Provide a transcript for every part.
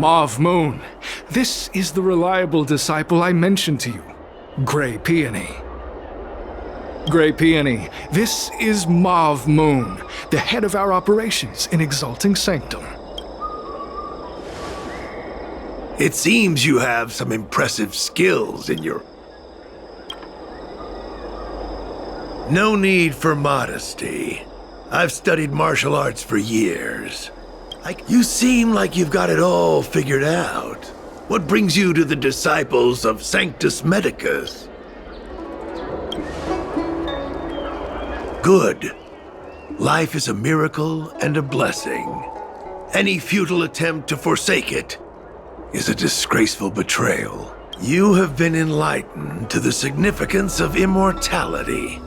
Mauve Moon, this is the reliable disciple I mentioned to you, Gray Peony. Gray Peony, this is Mauve Moon, the head of our operations in Exalting Sanctum. It seems you have some impressive skills in your... No need for modesty. I've studied martial arts for years. You seem like you've got it all figured out. What brings you to the disciples of Sanctus Medicus? Good. Life is a miracle and a blessing. Any futile attempt to forsake it is a disgraceful betrayal. You have been enlightened to the significance of immortality.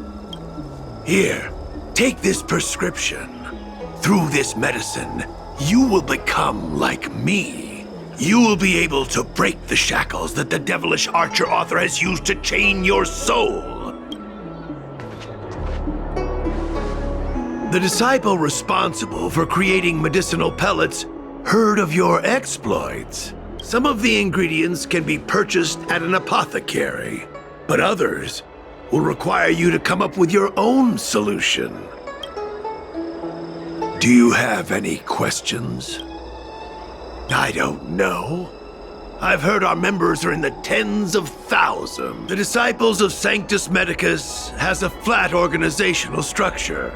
Here, take this prescription. Through this medicine, you will become like me. You will be able to break the shackles that the devilish archer author has used to chain your soul. The disciple responsible for creating medicinal pellets heard of your exploits. Some of the ingredients can be purchased at an apothecary, but others will require you to come up with your own solution. Do you have any questions? I don't know. I've heard our members are in the tens of thousands. The Disciples of Sanctus Medicus has a flat organizational structure.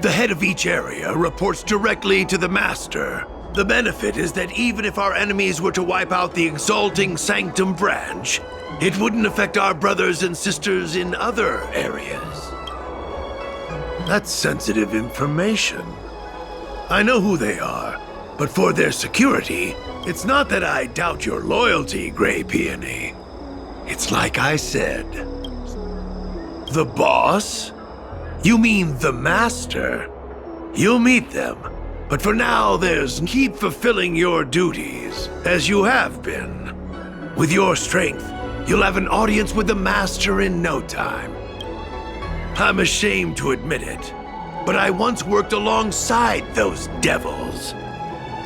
The head of each area reports directly to the Master. The benefit is that even if our enemies were to wipe out the Exalting Sanctum branch, it wouldn't affect our brothers and sisters in other areas. That's sensitive information. I know who they are, but for their security, it's not that I doubt your loyalty, Gray Peony. It's like I said. The boss? You mean the Master? You'll meet them, but for now keep fulfilling your duties, as you have been. With your strength, you'll have an audience with the Master in no time. I'm ashamed to admit it, but I once worked alongside those devils.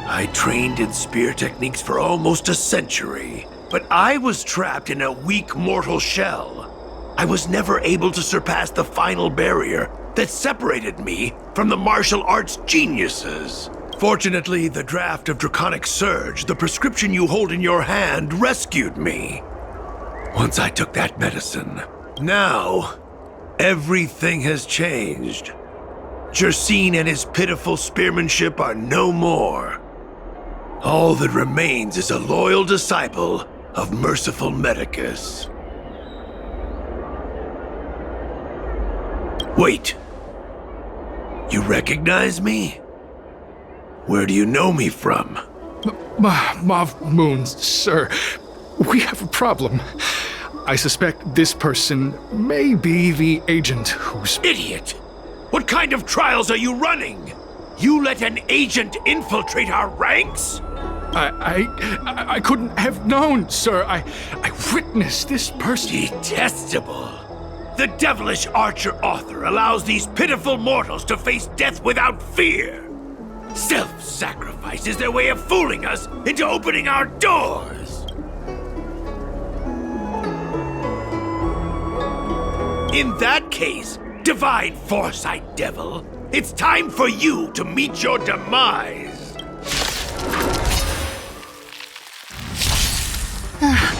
I trained in spear techniques for almost a century, but I was trapped in a weak mortal shell. I was never able to surpass the final barrier that separated me from the martial arts geniuses. Fortunately, the draft of Draconic Surge, the prescription you hold in your hand, rescued me. Once I took that medicine, now everything has changed. Jersine and his pitiful spearmanship are no more. All that remains is a loyal disciple of Merciful Medicus. Wait. You recognize me? Where do you know me from? Mauve Moon, sir. We have a problem. I suspect this person may be the agent who's... Idiot! What kind of trials are you running? You let an agent infiltrate our ranks? I couldn't have known, sir. I witnessed this person. Detestable. The devilish archer author allows these pitiful mortals to face death without fear. Self-sacrifice is their way of fooling us into opening our doors. In that case, divine foresight, devil, it's time for you to meet your demise.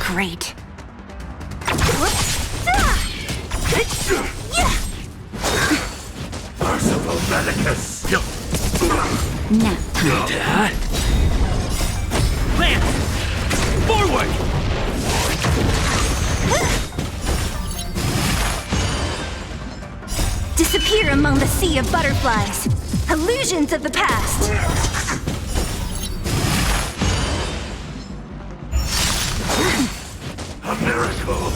Great. Merciful Medicus. No. Dad? Lance! Forward! Disappear among the sea of butterflies. Illusions of the past. A miracle.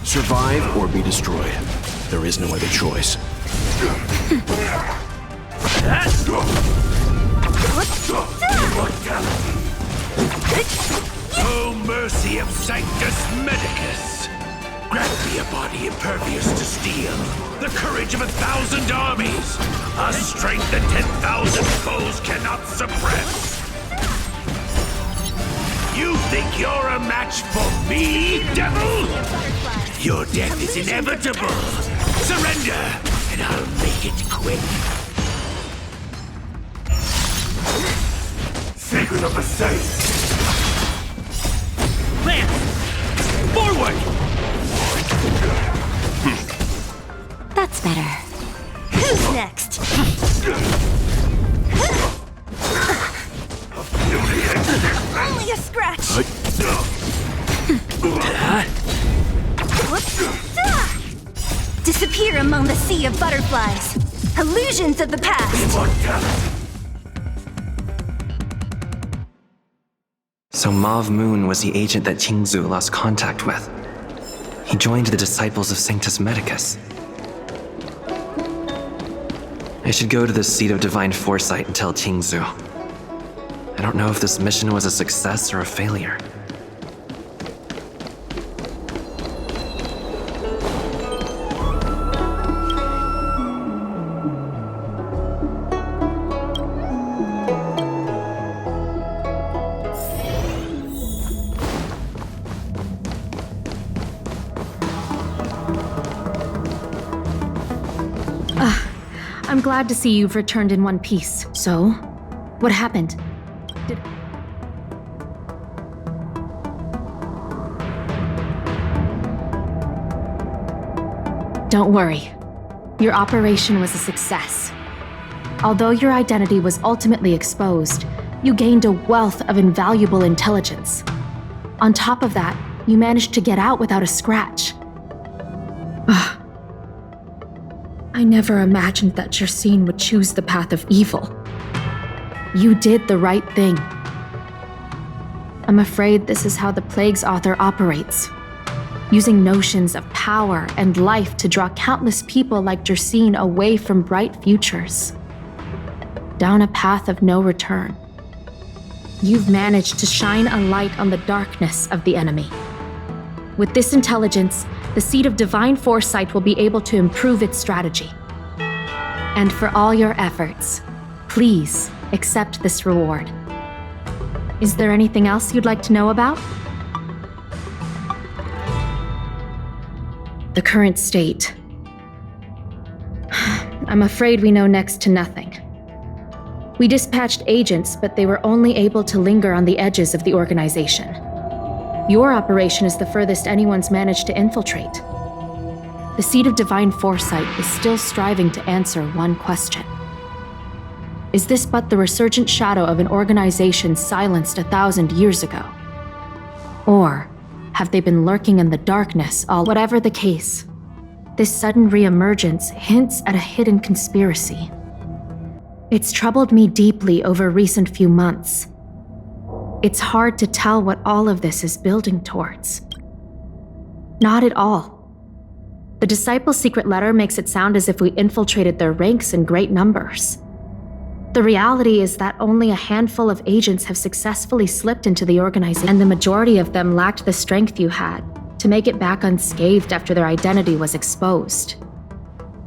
Survive or be destroyed. There is no other choice. Oh, mercy of Sanctus Medicus! Grant me see a body impervious to steel, the courage of 1,000 armies, a strength that 10,000 foes cannot suppress. You think you're a match for me, devil? Your death is inevitable. Surrender, and I'll make it quick. Secret of the Saints! Lance! Forward! That's better. Who's next? Only a scratch! Disappear among the sea of butterflies. Illusions of the past. So Mauve Moon was the agent that Qingzu lost contact with. He joined the Disciples of Sanctus Medicus. I should go to the Seat of Divine Foresight and tell Qingzu. I don't know if this mission was a success or a failure. I'm glad to see you've returned in one piece. So, what happened? Don't worry. Your operation was a success. Although your identity was ultimately exposed, you gained a wealth of invaluable intelligence. On top of that, you managed to get out without a scratch. I never imagined that Jersine would choose the path of evil. You did the right thing. I'm afraid this is how the Plague's author operates, using notions of power and life to draw countless people like Jersine away from bright futures, down a path of no return. You've managed to shine a light on the darkness of the enemy. With this intelligence, the Seat of Divine Foresight will be able to improve its strategy. And for all your efforts, please accept this reward. Is there anything else you'd like to know about? The current state. I'm afraid we know next to nothing. We dispatched agents, but they were only able to linger on the edges of the organization. Your operation is the furthest anyone's managed to infiltrate. The Seat of Divine Foresight is still striving to answer one question. Is this but the resurgent shadow of an organization silenced 1,000 years ago? Or have they been lurking in the darkness all? Whatever the case, this sudden reemergence hints at a hidden conspiracy. It's troubled me deeply over recent few months. It's hard to tell what all of this is building towards. Not at all. The Disciples' secret letter makes it sound as if we infiltrated their ranks in great numbers. The reality is that only a handful of agents have successfully slipped into the organization, and the majority of them lacked the strength you had to make it back unscathed after their identity was exposed.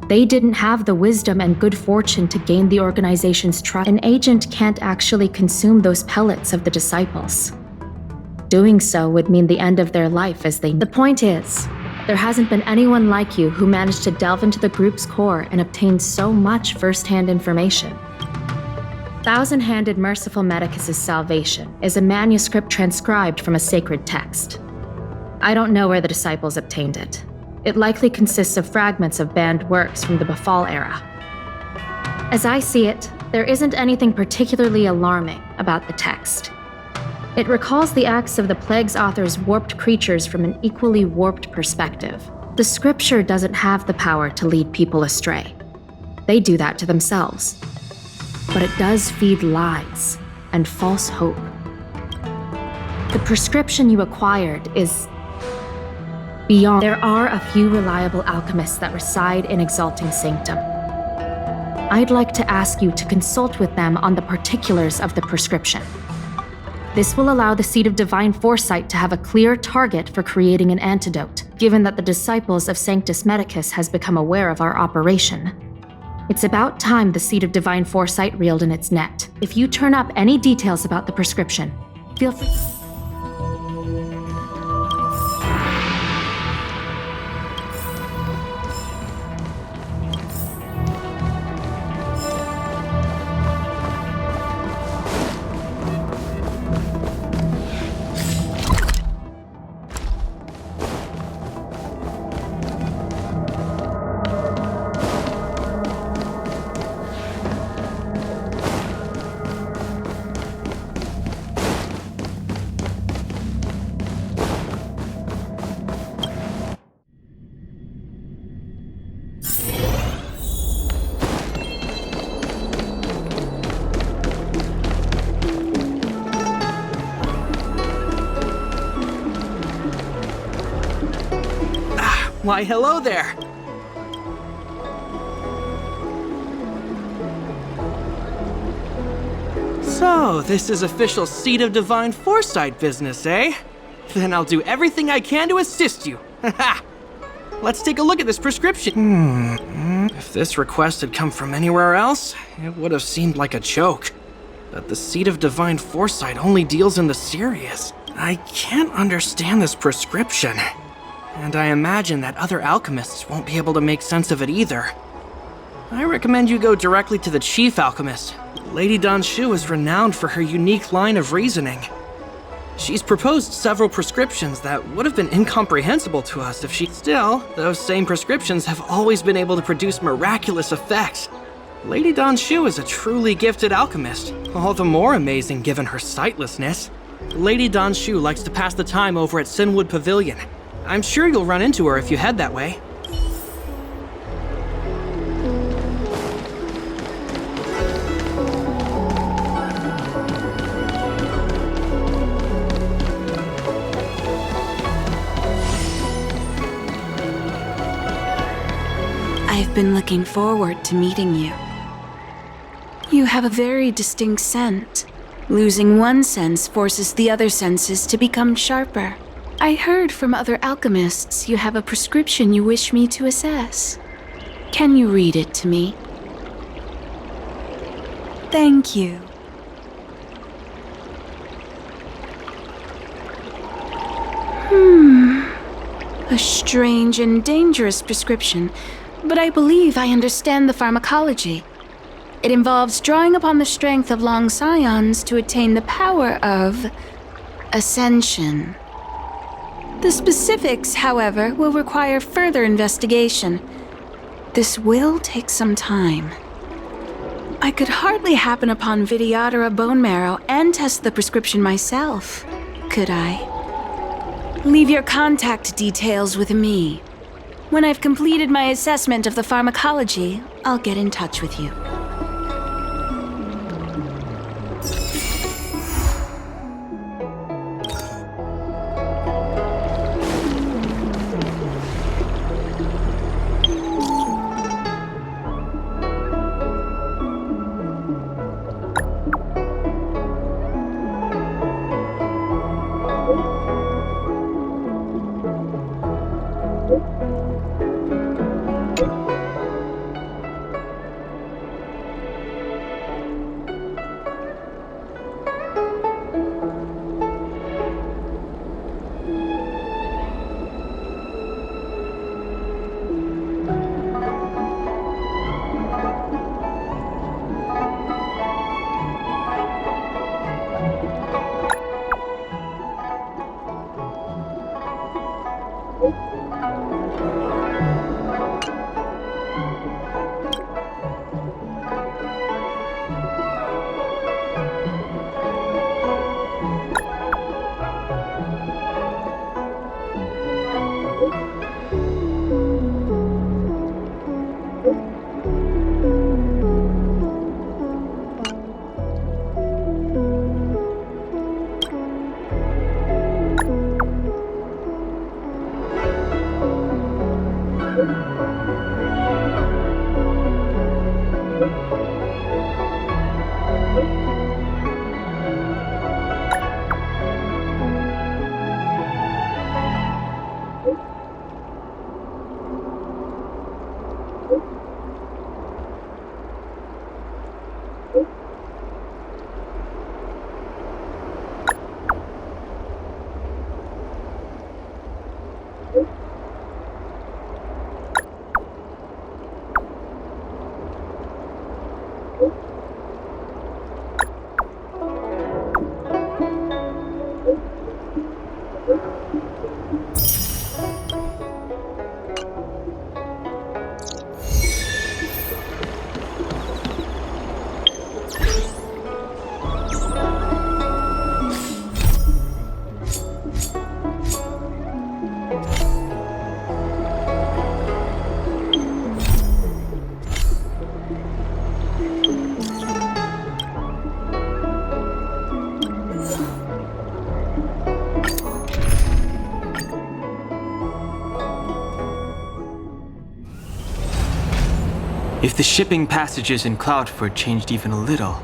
They didn't have the wisdom and good fortune to gain the organization's trust. An agent can't actually consume those pellets of the Disciples. Doing so would mean the end of their life as they... The point is, there hasn't been anyone like you who managed to delve into the group's core and obtain so much first-hand information. Thousand-Handed Merciful Medicus' Salvation is a manuscript transcribed from a sacred text. I don't know where the Disciples obtained it. It likely consists of fragments of banned works from the Befall era. As I see it, there isn't anything particularly alarming about the text. It recalls the acts of the Plague's author's warped creatures from an equally warped perspective. The scripture doesn't have the power to lead people astray. They do that to themselves. But it does feed lies and false hope. The prescription you acquired is beyond. There are a few reliable alchemists that reside in Exalting Sanctum. I'd like to ask you to consult with them on the particulars of the prescription. This will allow the Seed of Divine Foresight to have a clear target for creating an antidote, given that the disciples of Sanctus Medicus has become aware of our operation. It's about time the Seed of Divine Foresight reeled in its net. If you turn up any details about the prescription, feel free. Why, hello there! So, this is official Seed of Divine Foresight business, eh? Then I'll do everything I can to assist you. Haha! Let's take a look at this prescription. If this request had come from anywhere else, it would have seemed like a joke. But the Seed of Divine Foresight only deals in the serious. I can't understand this prescription. And I imagine that other alchemists won't be able to make sense of it either. I recommend you go directly to the chief alchemist. Lady Danshu is renowned for her unique line of reasoning. She's proposed several prescriptions that would have been incomprehensible to us if she... Still, those same prescriptions have always been able to produce miraculous effects. Lady Danshu is a truly gifted alchemist, all the more amazing given her sightlessness. Lady Danshu likes to pass the time over at Sinwood Pavilion. I'm sure you'll run into her if you head that way. I've been looking forward to meeting you. You have a very distinct scent. Losing one sense forces the other senses to become sharper. I heard from other alchemists you have a prescription you wish me to assess. Can you read it to me? Thank you. A strange and dangerous prescription, but I believe I understand the pharmacology. It involves drawing upon the strength of long scions to attain the power of ascension. The specifics, however, will require further investigation. This will take some time. I could hardly happen upon Vidyadhara bone marrow and test the prescription myself, could I? Leave your contact details with me. When I've completed my assessment of the pharmacology, I'll get in touch with you. If the shipping passages in Cloudford changed even a little,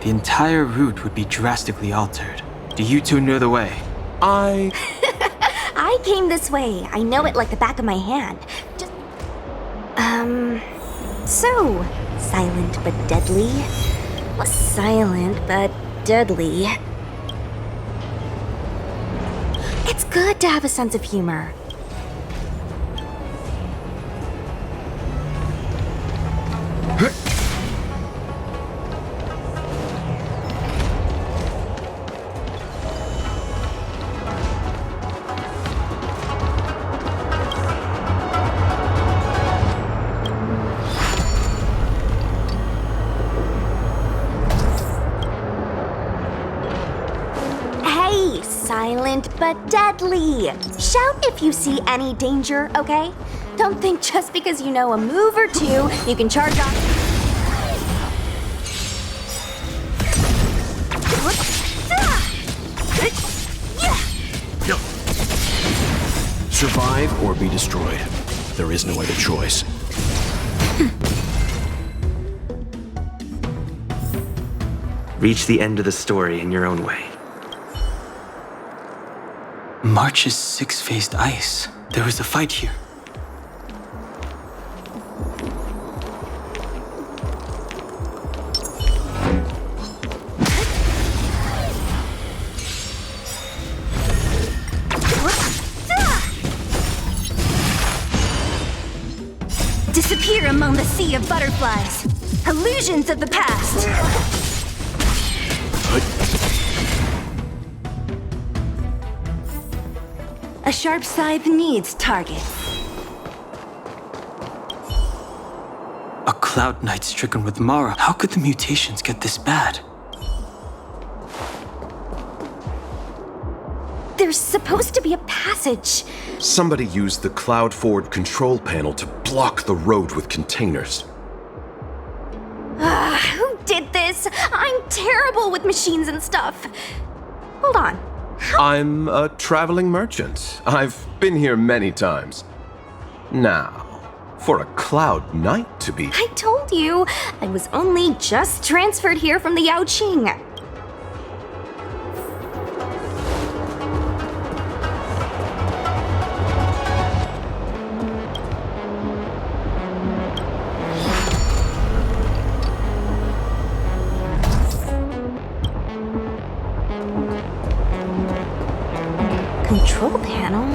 the entire route would be drastically altered. Do you two know the way? I came this way. I know it like the back of my hand. Just... So, silent but deadly. Well, silent but deadly. It's good to have a sense of humor. Silent but deadly. Shout if you see any danger, okay? Don't think just because you know a move or two, you can charge off. Survive or be destroyed. There is no other choice. Reach the end of the story in your own way. March is six-faced ice. There was a fight here. Disappear among the sea of butterflies. Illusions of the past. A sharp scythe needs target. A Cloud Knight stricken with Mara. How could the mutations get this bad? There's supposed to be a passage. Somebody used the cloud forward control panel to block the road with containers. Who did this? I'm terrible with machines and stuff. Hold on. I'm a traveling merchant. I've been here many times. Now, for a Cloud Knight to be... I told you, I was only just transferred here from the Yaoqing. Control panel?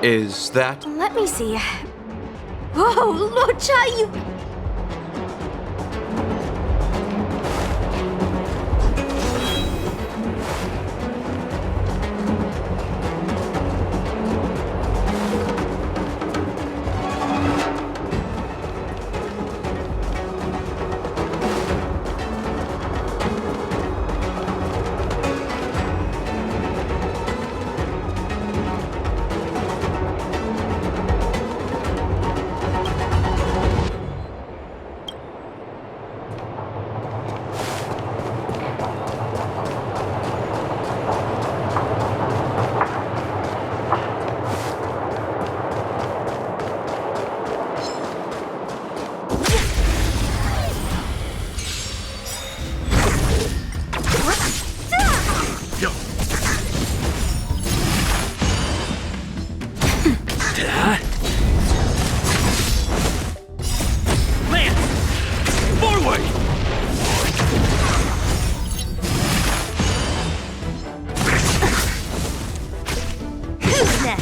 Is that... Let me see. Whoa, Locha, you...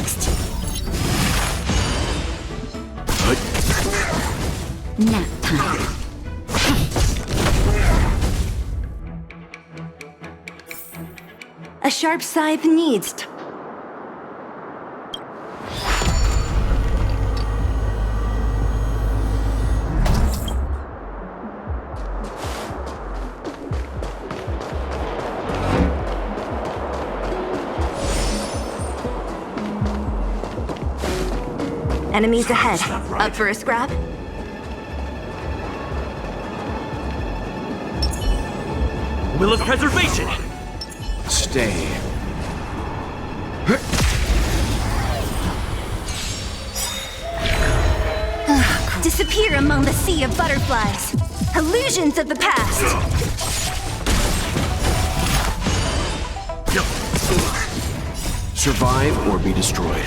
next? Nap time. A sharp scythe needs. Enemies ahead. Up for a scrap? Will of preservation! Stay. Disappear among the sea of butterflies. Illusions of the past. Survive or be destroyed.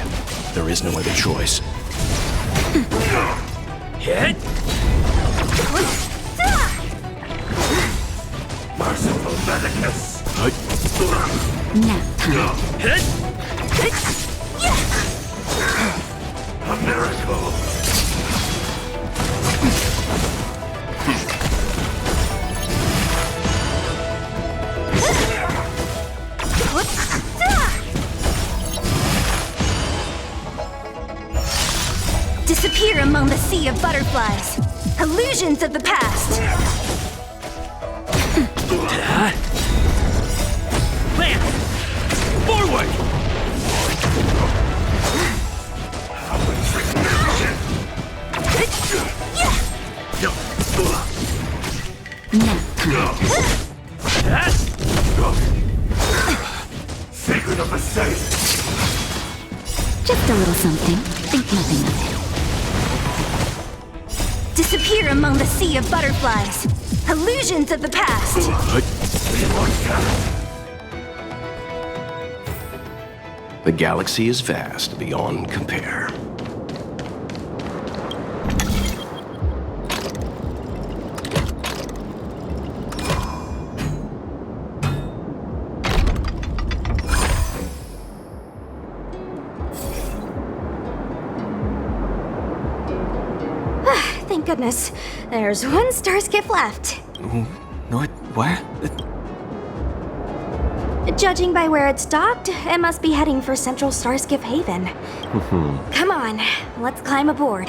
There is no other choice. Hit! Merciful Medicus! Nap time. Hit! A miracle! Disappear among the sea of butterflies. Illusions of the past. Lance! Forward! Nap time. Sacred of the saint! Just a little something. Think nothing of it. Disappear among the sea of butterflies. Illusions of the past. The galaxy is vast beyond compare. Thank goodness. There's one star skiff left. Where? Judging by where it's docked, it must be heading for Central Starskiff Haven. Come on, let's climb aboard.